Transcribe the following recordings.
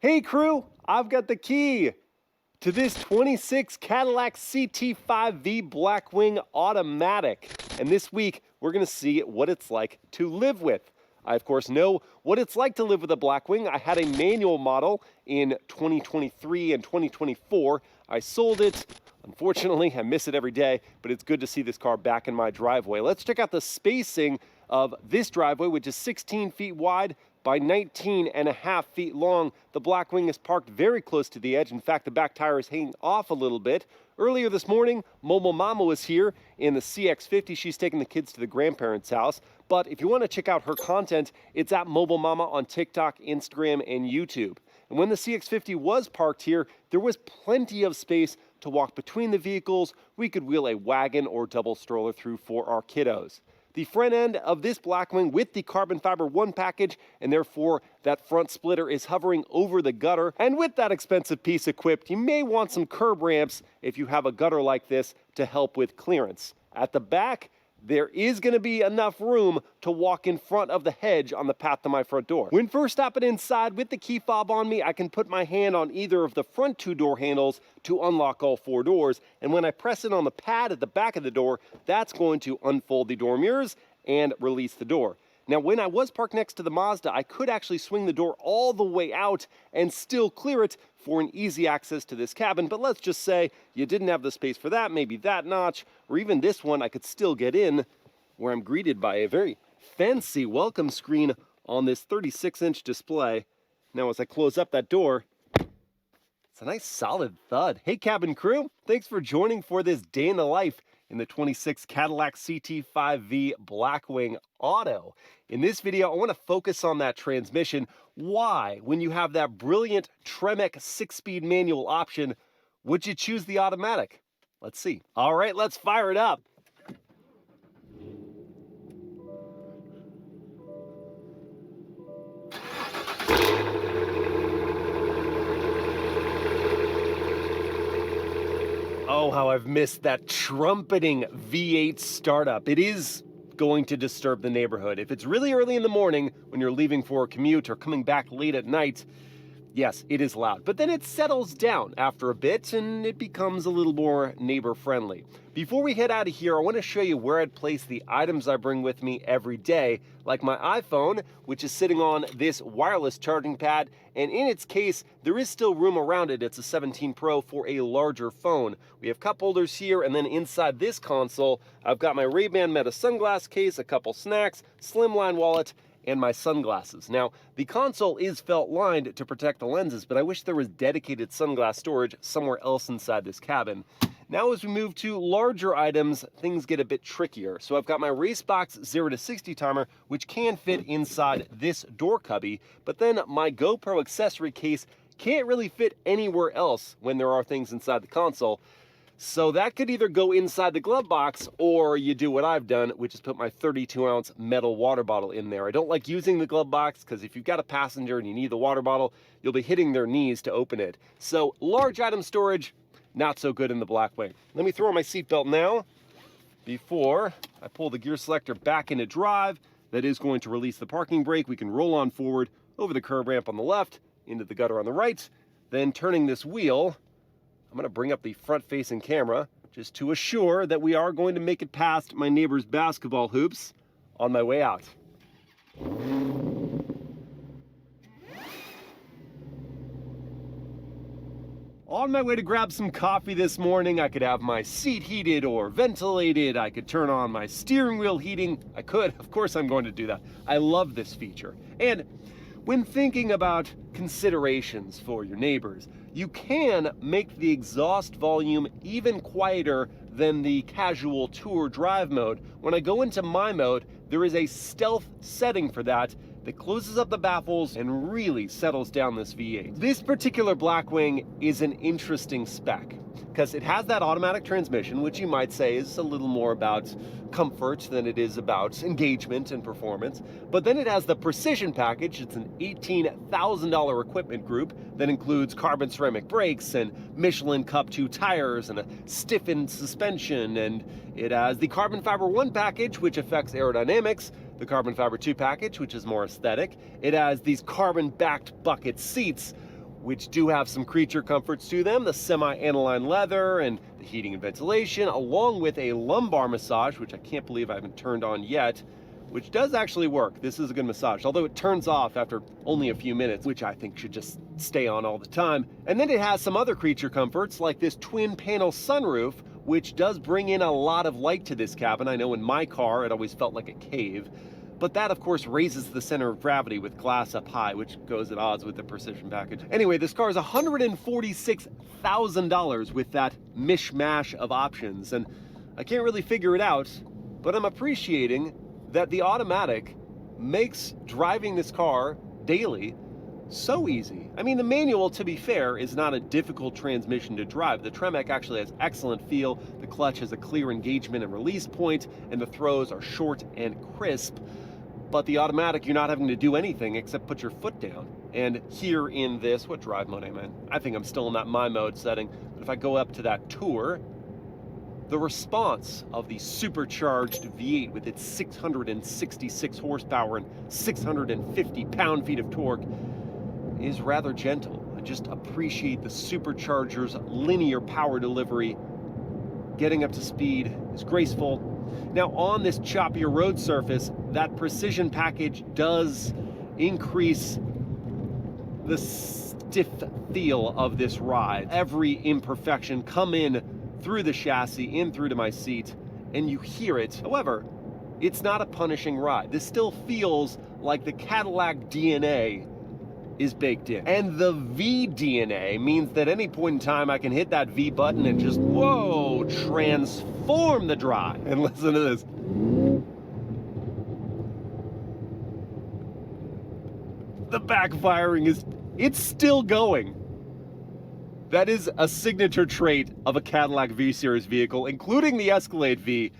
Hey crew, I've got the key to this 26 Cadillac CT5-V Blackwing Automatic. And this week, we're gonna see what it's like to live with. I, of course, know what it's like to live with a Blackwing. I had a manual model in 2023 and 2024. I sold it. Unfortunately, I miss it every day, but it's good to see this car back in my driveway. Let's check out the spacing of this driveway, which is 16 feet wide by 19.5 feet long. The Blackwing is parked very close to the edge. In fact, the back tire is hanging off a little bit. Earlier this morning, Mobile Mama was here in the CX-50. She's taking the kids to the grandparents' house. But if you want to check out her content, it's at Mobile Mama on TikTok, Instagram, and YouTube. And when the CX-50 was parked here, there was plenty of space to walk between the vehicles. We could wheel a wagon or double stroller through for our kiddos. The front end of this Blackwing with the carbon fiber 1 package, and therefore that front splitter is hovering over the gutter. And with that expensive piece equipped, you may want some curb ramps if you have a gutter like this to help with clearance. At the back, there is going to be enough room to walk in front of the hedge on the path to my front door. When first stopping inside with the key fob on me, I can put my hand on either of the front 2 door handles to unlock all 4 doors. And when I press it on the pad at the back of the door, that's going to unfold the door mirrors and release the door. Now, when I was parked next to the Mazda, I could actually swing the door all the way out and still clear it for an easy access to this cabin. But let's just say you didn't have the space for that, maybe that notch, or even this one, I could still get in, where I'm greeted by a very fancy welcome screen on this 36-inch display. Now, as I close up that door, it's a nice solid thud. Hey, cabin crew, thanks for joining for this day in the life in the 26 Cadillac CT5-V Blackwing Auto. In this video, I want to focus on that transmission. Why, when you have that brilliant Tremec 6-speed manual option, would you choose the automatic? Let's see. All right, let's fire it up. Oh, how I've missed that trumpeting V8 startup. It is going to disturb the neighborhood. If it's really early in the morning when you're leaving for a commute or coming back late at night, yes, it is loud. But then it settles down after a bit and it becomes a little more neighbor-friendly. Before we head out of here, I want to show you where I'd place the items I bring with me every day, like my iPhone, which is sitting on this wireless charging pad, and in its case, there is still room around it. It's a 17 Pro for a larger phone. We have cup holders here, and then inside this console, I've got my Ray-Ban Meta sunglass case, a couple snacks, slimline wallet, and my sunglasses. Now, the console is felt lined to protect the lenses, but I wish there was dedicated sunglass storage somewhere else inside this cabin. Now, as we move to larger items, things get a bit trickier. So I've got my Racebox 0 to 60 timer, which can fit inside this door cubby, but then my GoPro accessory case can't really fit anywhere else when there are things inside the console. So that could either go inside the glove box, or you do what I've done, which is put my 32-ounce metal water bottle in there. I don't like using the glove box because if you've got a passenger and you need the water bottle, you'll be hitting their knees to open it. So large item storage, not so good in the Blackwing. Let me throw on my seatbelt now before I pull the gear selector back into drive. That is going to release the parking brake. We can roll on forward over the curb ramp on the left, into the gutter on the right. Then turning this wheel, I'm going to bring up the front-facing camera just to assure that we are going to make it past my neighbor's basketball hoops on my way out. On my way to grab some coffee this morning, I could have my seat heated or ventilated. I could turn on my steering wheel heating. I could. Of course I'm going to do that. I love this feature. And when thinking about considerations for your neighbors, you can make the exhaust volume even quieter than the casual tour drive mode. When I go into my mode, there is a stealth setting for that closes up the baffles and really settles down this V8. This particular Blackwing is an interesting spec because it has that automatic transmission, which you might say is a little more about comfort than it is about engagement and performance. But then it has the Precision package. It's an $18,000 equipment group that includes carbon ceramic brakes and Michelin Cup 2 tires and a stiffened suspension. And it has the carbon fiber 1 package, which affects aerodynamics, the carbon fiber 2 package, which is more aesthetic. It has these carbon backed bucket seats, which do have some creature comforts to them, the semi-aniline leather and the heating and ventilation, along with a lumbar massage, which I can't believe I haven't turned on yet, which does actually work. This is a good massage, although it turns off after only a few minutes, which I think should just stay on all the time. And then it has some other creature comforts, like this twin panel sunroof, which does bring in a lot of light to this cabin. I know in my car, it always felt like a cave. But that, of course, raises the center of gravity with glass up high, which goes at odds with the precision package. Anyway, this car is $146,000 with that mishmash of options, and I can't really figure it out, but I'm appreciating that the automatic makes driving this car daily so easy. I mean, the manual, to be fair, is not a difficult transmission to drive. The Tremec actually has excellent feel, the clutch has a clear engagement and release point, and the throws are short and crisp. But the automatic, you're not having to do anything except put your foot down. And here in this, what drive mode am I in? I think I'm still in that my mode setting. But if I go up to that tour, the response of the supercharged V8 with its 666 horsepower and 650 pound-feet of torque is rather gentle. I just appreciate the supercharger's linear power delivery. Getting up to speed is graceful. Now, on this choppier road surface, that precision package does increase the stiff feel of this ride. Every imperfection come in through the chassis, in through to my seat, and you hear it. However, it's not a punishing ride. This still feels like the Cadillac DNA is baked in. And the V DNA means that any point in time I can hit that V button and just, whoa, transform the drive. And listen to this. The backfiring it's still going. That is a signature trait of a Cadillac V-Series vehicle, including the Escalade V,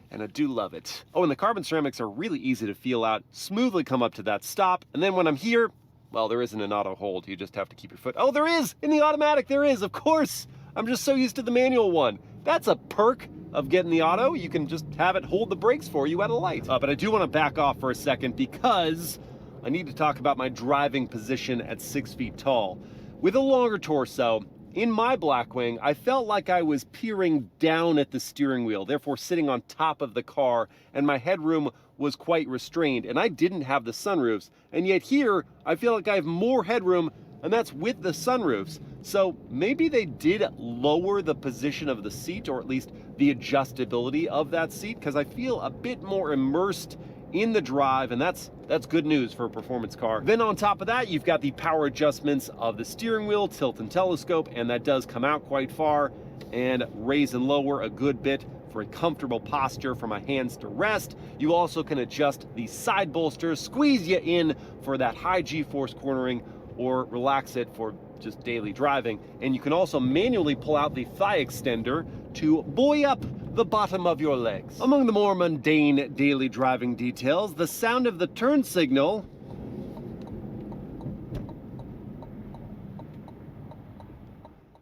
and I do love it. Oh, and the carbon ceramics are really easy to feel out, smoothly come up to that stop, and then when I'm here, well, there isn't an auto hold, you just have to keep your foot. Oh, there is! In the automatic, there is, of course! I'm just so used to the manual one. That's a perk of getting the auto. You can just have it hold the brakes for you at a light. But I do want to back off for a second because I need to talk about my driving position at 6 feet tall. With a longer torso, in my Blackwing, I felt like I was peering down at the steering wheel, therefore sitting on top of the car, and my headroom was quite restrained, and I didn't have the sunroofs. And yet here, I feel like I have more headroom, and that's with the sunroofs. So maybe they did lower the position of the seat, or at least the adjustability of that seat, because I feel a bit more immersed in the drive, and that's good news for a performance car. Then on top of that, you've got the power adjustments of the steering wheel, tilt and telescope, and that does come out quite far and raise and lower a good bit for a comfortable posture for my hands to rest. You also can adjust the side bolsters, squeeze you in for that high G-force cornering, or relax it for just daily driving. And you can also manually pull out the thigh extender to buoy up the bottom of your legs. Among the more mundane daily driving details, the sound of the turn signal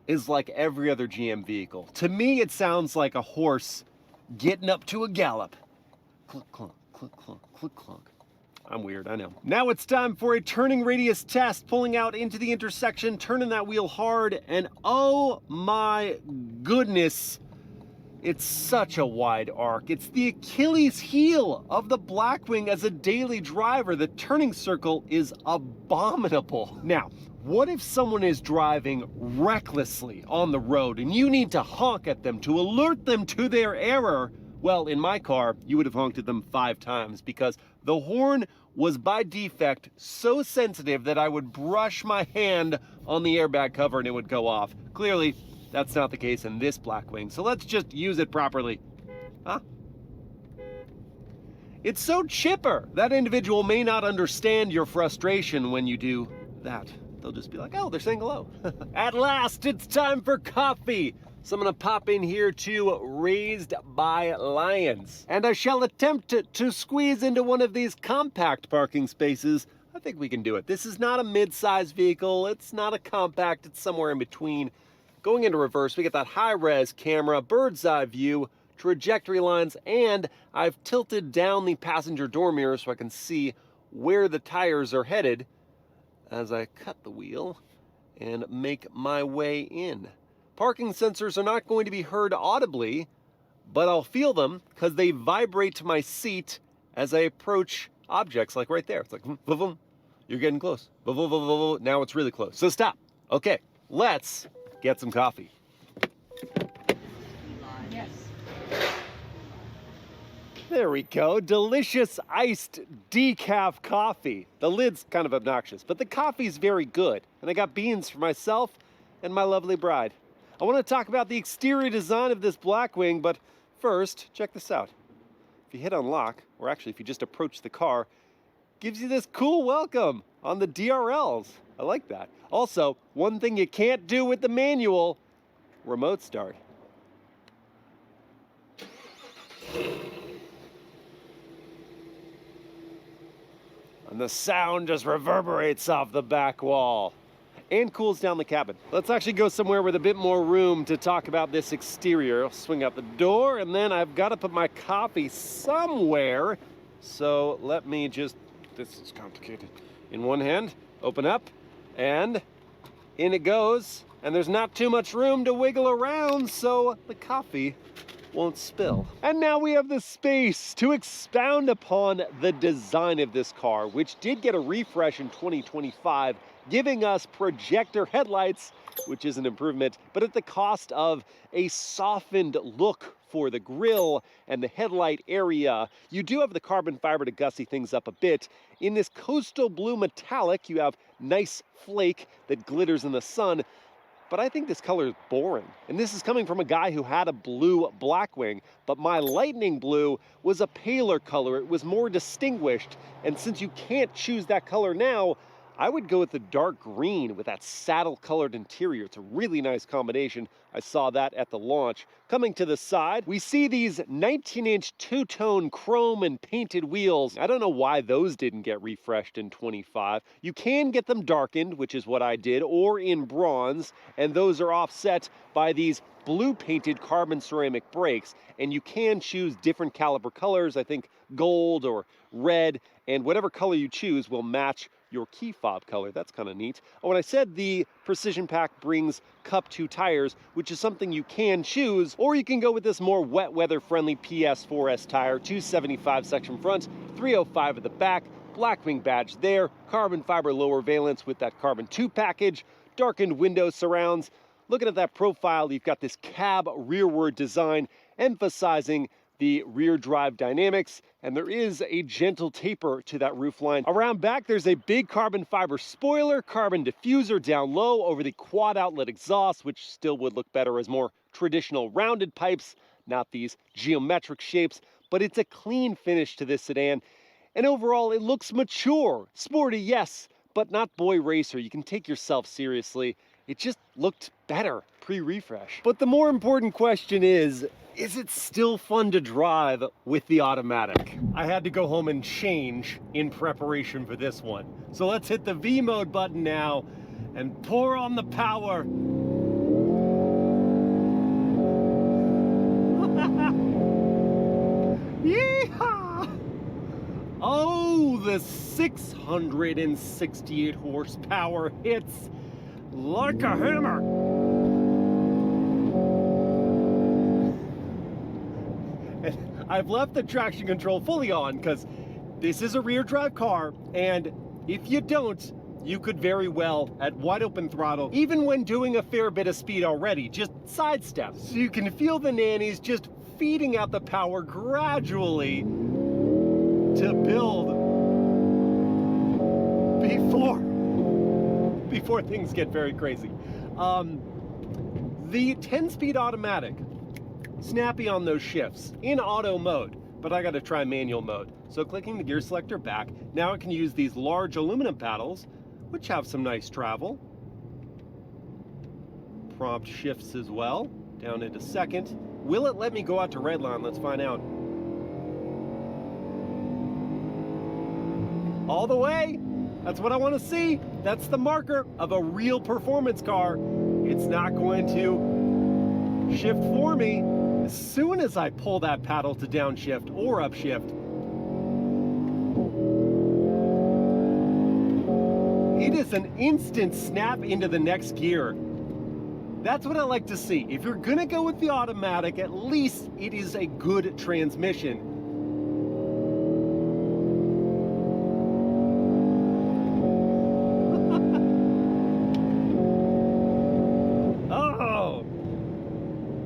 is like every other GM vehicle. To me, it sounds like a horse getting up to a gallop. Clunk, clunk, clunk, clunk, clunk, clunk. I'm weird, I know. Now it's time for a turning radius test, pulling out into the intersection, turning that wheel hard, and oh my goodness, it's such a wide arc. It's the Achilles heel of the Blackwing as a daily driver. The turning circle is abominable. Now, what if someone is driving recklessly on the road and you need to honk at them to alert them to their error? Well, in my car, you would have honked at them 5 times because the horn was by defect so sensitive that I would brush my hand on the airbag cover and it would go off. Clearly, that's not the case in this Blackwing, so let's just use it properly. Huh? It's so chipper. That individual may not understand your frustration when you do that. They'll just be like, oh, they're saying hello. At last, it's time for coffee. So I'm gonna pop in here to Raised by Lions. And I shall attempt to squeeze into one of these compact parking spaces. I think we can do it. This is not a mid-size vehicle. It's not a compact. It's somewhere in between. Going into reverse, we get that high-res camera, bird's eye view, trajectory lines, and I've tilted down the passenger door mirror so I can see where the tires are headed as I cut the wheel. and make my way in. Parking sensors are not going to be heard audibly, but I'll feel them because they vibrate to my seat as I approach objects like right there. It's like, boom, you're getting close. Now it's really close. So stop. Okay, let's get some coffee. Yes. There we go. Delicious iced decaf coffee. The lid's kind of obnoxious, but the coffee's very good. And I got beans for myself and my lovely bride. I want to talk about the exterior design of this Blackwing, but first, check this out. If you hit unlock, or actually if you just approach the car, gives you this cool welcome on the DRLs. I like that. Also, one thing you can't do with the manual, remote start. And the sound just reverberates off the back wall and cools down the cabin. Let's actually go somewhere with a bit more room to talk about this exterior. I'll swing out the door, and then I've got to put my coffee somewhere. So let me just, this is complicated. In one hand, open up, and in it goes. And there's not too much room to wiggle around, so the coffee won't spill. And now we have the space to expound upon the design of this car, which did get a refresh in 2025, giving us projector headlights, which is an improvement, but at the cost of a softened look for the grille and the headlight area. You do have the carbon fiber to gussy things up a bit. In this coastal blue metallic, you have nice flake that glitters in the sun, but I think this color is boring. And this is coming from a guy who had a blue Blackwing, but my lightning blue was a paler color. It was more distinguished. And since you can't choose that color now, I would go with the dark green with that saddle-colored interior. It's a really nice combination. I saw that at the launch. Coming to the side, we see these 19-inch two-tone chrome and painted wheels. I don't know why those didn't get refreshed in 25. You can get them darkened, which is what I did, or in bronze, and those are offset by these blue painted carbon ceramic brakes, and you can choose different caliper colors. I think gold or red, and whatever color you choose will match your key fob color. That's kind of neat. Oh, when I said the Precision Pack brings Cup 2 tires, which is something you can choose, or you can go with this more wet weather friendly PS4S tire, 275 section front, 305 at the back, Blackwing badge there, carbon fiber lower valence with that carbon 2 package, darkened window surrounds. Looking at that profile, you've got this cab rearward design emphasizing the rear drive dynamics, and there is a gentle taper to that roofline. Around back, there's a big carbon fiber spoiler, carbon diffuser down low over the quad outlet exhaust, which still would look better as more traditional rounded pipes, not these geometric shapes, but it's a clean finish to this sedan. And overall, it looks mature. Sporty, yes, but not boy racer. You can take yourself seriously. It just looked better pre-refresh. But the more important question is it still fun to drive with the automatic? I had to go home and change in preparation for this one. So let's hit the V mode button now and pour on the power. Yeehaw! Oh, the 668 horsepower hits like a hammer. And I've left the traction control fully on because this is a rear drive car, and if you don't, you could very well, at wide open throttle, even when doing a fair bit of speed already, just sidestep. So you can feel the nannies just feeding out the power gradually to build before things get very crazy. The 10-speed automatic, snappy on those shifts in auto mode, but I got to try manual mode. So clicking the gear selector back, now I can use these large aluminum paddles, which have some nice travel. Prompt shifts as well, down into second. Will it let me go out to redline? Let's find out. All the way. That's what I want to see. That's the marker of a real performance car. It's not going to shift for me. As soon as I pull that paddle to downshift or upshift, it is an instant snap into the next gear. That's what I like to see. If you're gonna go with the automatic, at least it is a good transmission.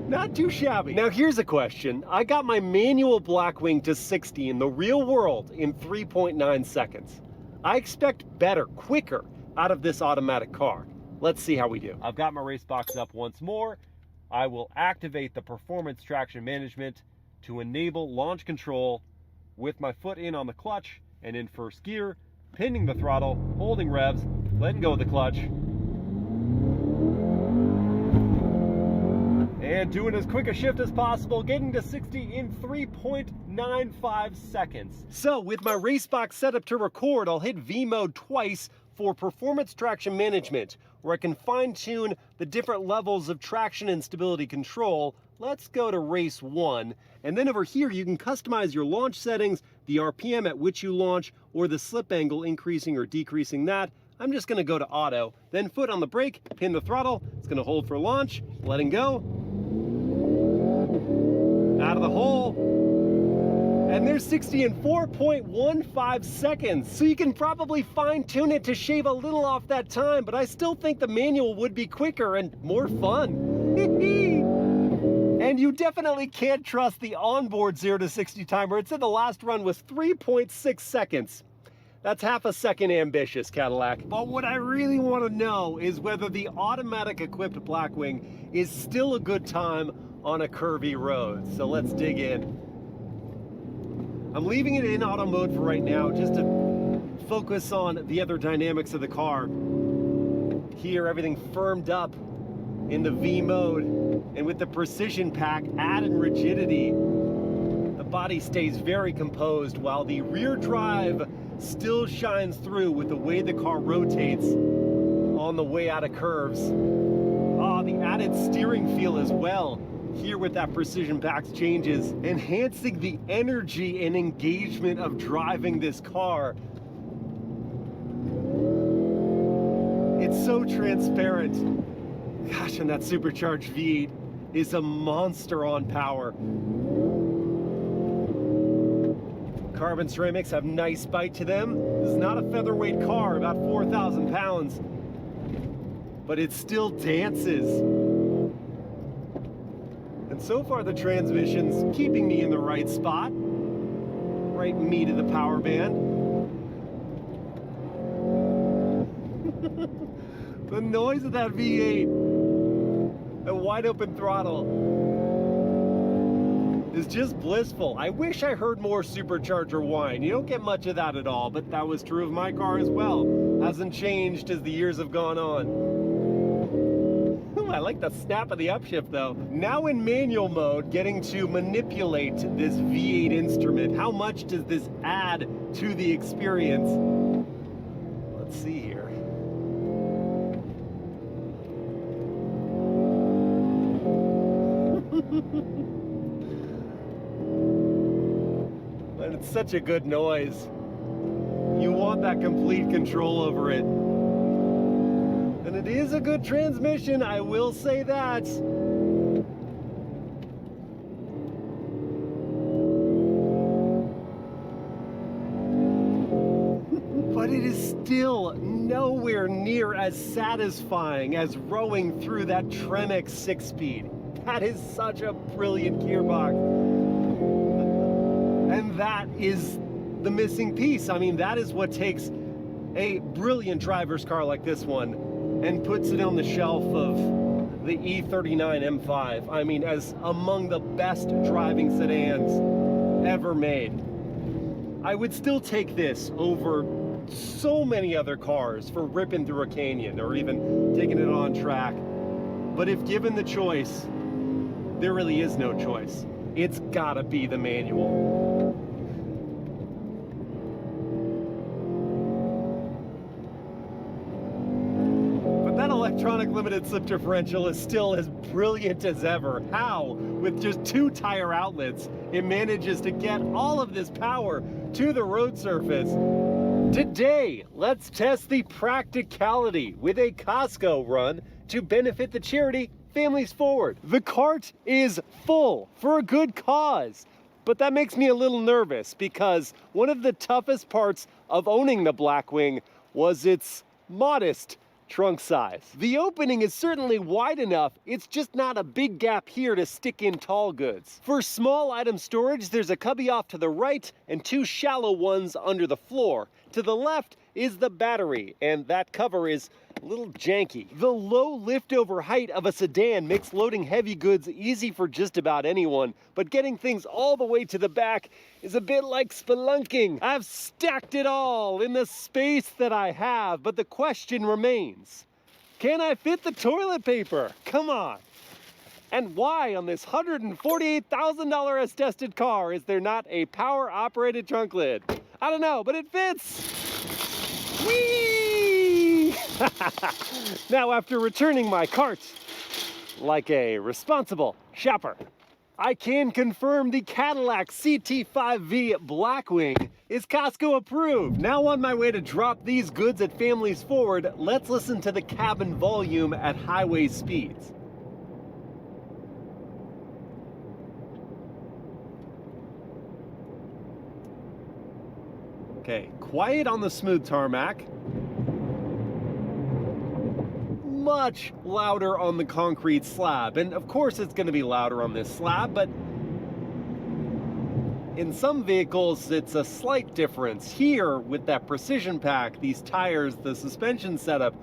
Not too shabby. Now here's a question. I got my manual Blackwing to 60 in the real world in 3.9 seconds. I expect better, quicker out of this automatic car. Let's see how we do. I've got my race box up once more. I will activate the performance traction management to enable launch control with my foot in on the clutch and in first gear, pinning the throttle, holding revs, letting go of the clutch, and doing as quick a shift as possible, getting to 60 in 3.95 seconds. So with my race box set up to record, I'll hit V mode twice for performance traction management, where I can fine tune the different levels of traction and stability control. Let's go to race 1. And then over here, you can customize your launch settings, the RPM at which you launch, or the slip angle, increasing or decreasing that. I'm just gonna go to auto, then foot on the brake, pin the throttle. It's gonna hold for launch, letting go. Out of the hole, and there's 60 in 4.15 seconds. So you can probably fine tune it to shave a little off that time, but I still think the manual would be quicker and more fun. And you definitely can't trust the onboard 0 to 60 timer. It said the last run was 3.6 seconds. That's half a second ambitious, Cadillac. But what I really want to know is whether the automatic equipped Blackwing is still a good time on a curvy road. So let's dig in. I'm leaving it in auto mode for right now, just to focus on the other dynamics of the car. Here, everything firmed up in the V mode, and with the precision pack added rigidity, the body stays very composed while the rear drive still shines through with the way the car rotates on the way out of curves. Oh, the added steering feel as well. Here with that precision pack's changes, enhancing the energy and engagement of driving this car. It's so transparent. Gosh, and that supercharged V8 is a monster on power. Carbon ceramics have nice bite to them. This is not a featherweight car, about 4,000 pounds, but it still dances. And so far the transmission's keeping me in the right spot, right meat of the power band. The noise of that V8, the wide open throttle, is just blissful. I wish I heard more supercharger whine. You don't get much of that at all, but that was true of my car as well. Hasn't changed as the years have gone on. I like the snap of the upshift though. Now in manual mode, getting to manipulate this V8 instrument. How much does this add to the experience? Let's see here. And it's such a good noise. You want that complete control over it. And it is a good transmission, I will say that. But it is still nowhere near as satisfying as rowing through that Tremec 6-speed. That is such a brilliant gearbox. And that is the missing piece. I mean, that is what takes a brilliant driver's car like this one and puts it on the shelf of the E39 M5. I mean, as among the best driving sedans ever made. I would still take this over so many other cars for ripping through a canyon or even taking it on track. But if given the choice, there really is no choice. It's gotta be the manual. Electronic limited slip differential is still as brilliant as ever. How, with just 2 tire outlets, it manages to get all of this power to the road surface. Today, let's test the practicality with a Costco run to benefit the charity Families Forward. The cart is full for a good cause, but that makes me a little nervous because one of the toughest parts of owning the Blackwing was its modest trunk size. The opening is certainly wide enough, it's just not a big gap here to stick in tall goods. For small item storage, there's a cubby off to the right and two shallow ones under the floor. To the left is the battery, and that cover is a little janky. The low liftover height of a sedan makes loading heavy goods easy for just about anyone, but getting things all the way to the back is a bit like spelunking. I've stacked it all in the space that I have, but the question remains, can I fit the toilet paper? Come on. And why on this $148,000 as-tested car is there not a power-operated trunk lid? I don't know, but it fits. Whee! Now, after returning my cart, like a responsible shopper, I can confirm the Cadillac CT5-V Blackwing is Costco approved. Now on my way to drop these goods at Families Forward, let's listen to the cabin volume at highway speeds. Okay, quiet on the smooth tarmac. Much louder on the concrete slab. And of course it's going to be louder on this slab, but in some vehicles it's a slight difference. Here, with that precision pack, these tires, the suspension setup,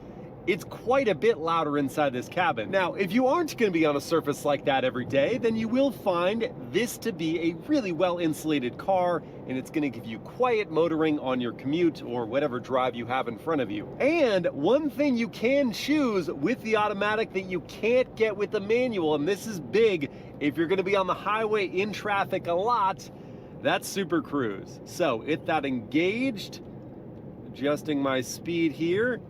it's quite a bit louder inside this cabin. Now, if you aren't going to be on a surface like that every day, then you will find this to be a really well-insulated car, and it's going to give you quiet motoring on your commute or whatever drive you have in front of you. And one thing you can choose with the automatic that you can't get with the manual, and this is big if you're going to be on the highway in traffic a lot, that's Super Cruise. So, hit that engaged, adjusting my speed here.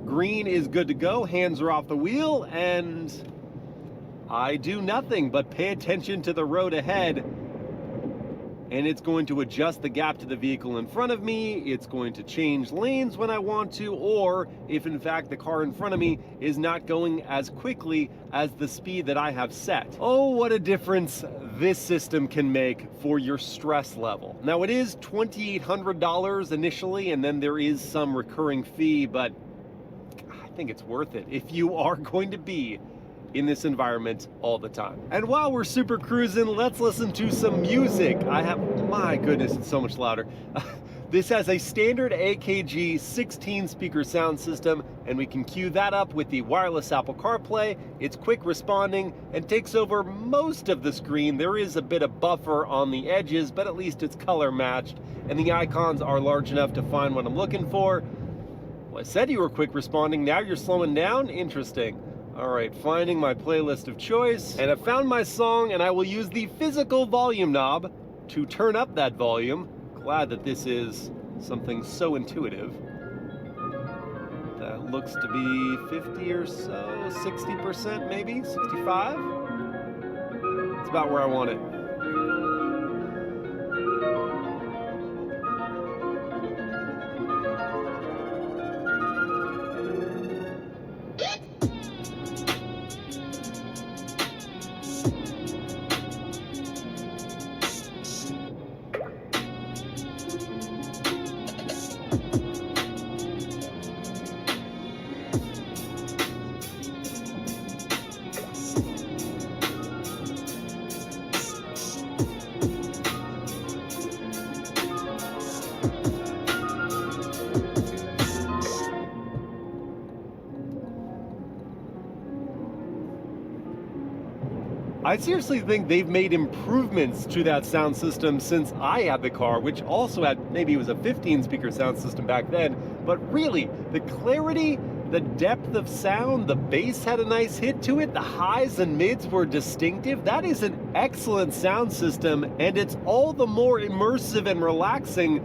Green is good to go, hands are off the wheel, and I do nothing but pay attention to the road ahead, and it's going to adjust the gap to the vehicle in front of me, it's going to change lanes when I want to, or if in fact the car in front of me is not going as quickly as the speed that I have set. Oh, what a difference this system can make for your stress level. Now it is $2,800 initially, and then there is some recurring fee, but I think it's worth it if you are going to be in this environment all the time. And while we're super cruising, let's listen to some music. My goodness, it's so much louder. This has a standard AKG 16 speaker sound system, and we can cue that up with the wireless Apple CarPlay. It's quick responding and takes over most of the screen. There is a bit of buffer on the edges, but at least it's color matched, and the icons are large enough to find what I'm looking for. I said you were quick responding, now you're slowing down? Interesting. All right, finding my playlist of choice, and I found my song, and I will use the physical volume knob to turn up that volume. Glad that this is something so intuitive. That looks to be 50 or so, 60% maybe, 65? It's about where I want it. I seriously think they've made improvements to that sound system since I had the car, which also had, maybe it was a 15 speaker sound system back then, but really, the clarity, the depth of sound, the bass had a nice hit to it, the highs and mids were distinctive. That is an excellent sound system, and it's all the more immersive and relaxing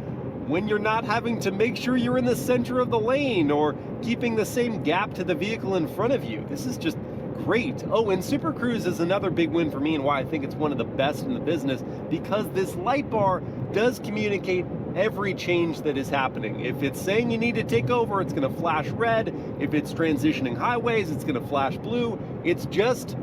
when you're not having to make sure you're in the center of the lane or keeping the same gap to the vehicle in front of you. This is just great. Oh, and Super Cruise is another big win for me and why I think it's one of the best in the business, because this light bar does communicate every change that is happening. If it's saying you need to take over, it's going to flash red. If it's transitioning highways, it's going to flash blue. It's just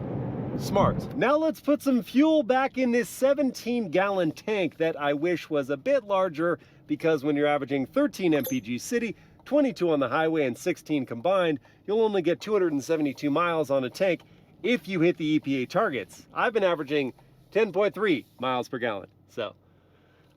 smart. Now let's put some fuel back in this 17-gallon tank that I wish was a bit larger, because when you're averaging 13 mpg city, 22 on the highway, and 16 combined, you'll only get 272 miles on a tank if you hit the EPA targets. I've been averaging 10.3 miles per gallon, so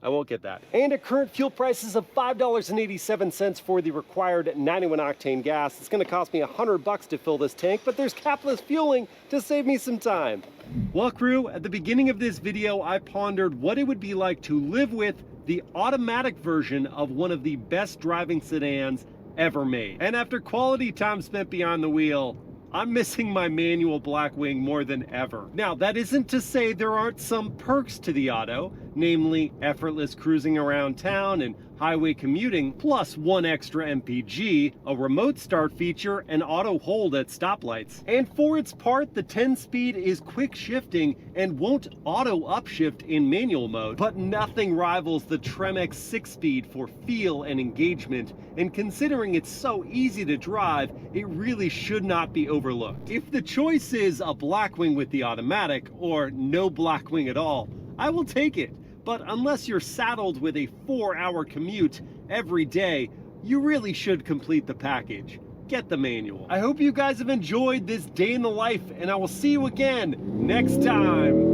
I won't get that. And at current fuel prices of $5.87 for the required 91 octane gas, it's gonna cost me $100 to fill this tank, but there's capless fueling to save me some time. Well, crew, at the beginning of this video, I pondered what it would be like to live with the automatic version of one of the best driving sedans ever made. And after quality time spent behind the wheel, I'm missing my manual Blackwing more than ever. Now, that isn't to say there aren't some perks to the auto, namely effortless cruising around town and highway commuting, plus 1 extra MPG, a remote start feature, and auto hold at stoplights. And for its part, the 10-speed is quick shifting and won't auto upshift in manual mode, but nothing rivals the Tremx 6-speed for feel and engagement, and considering it's so easy to drive, it really should not be overlooked. If the choice is a Blackwing with the automatic, or no Blackwing at all, I will take it. But unless you're saddled with a 4-hour commute every day, you really should complete the package. Get the manual. I hope you guys have enjoyed this day in the life, and I will see you again next time.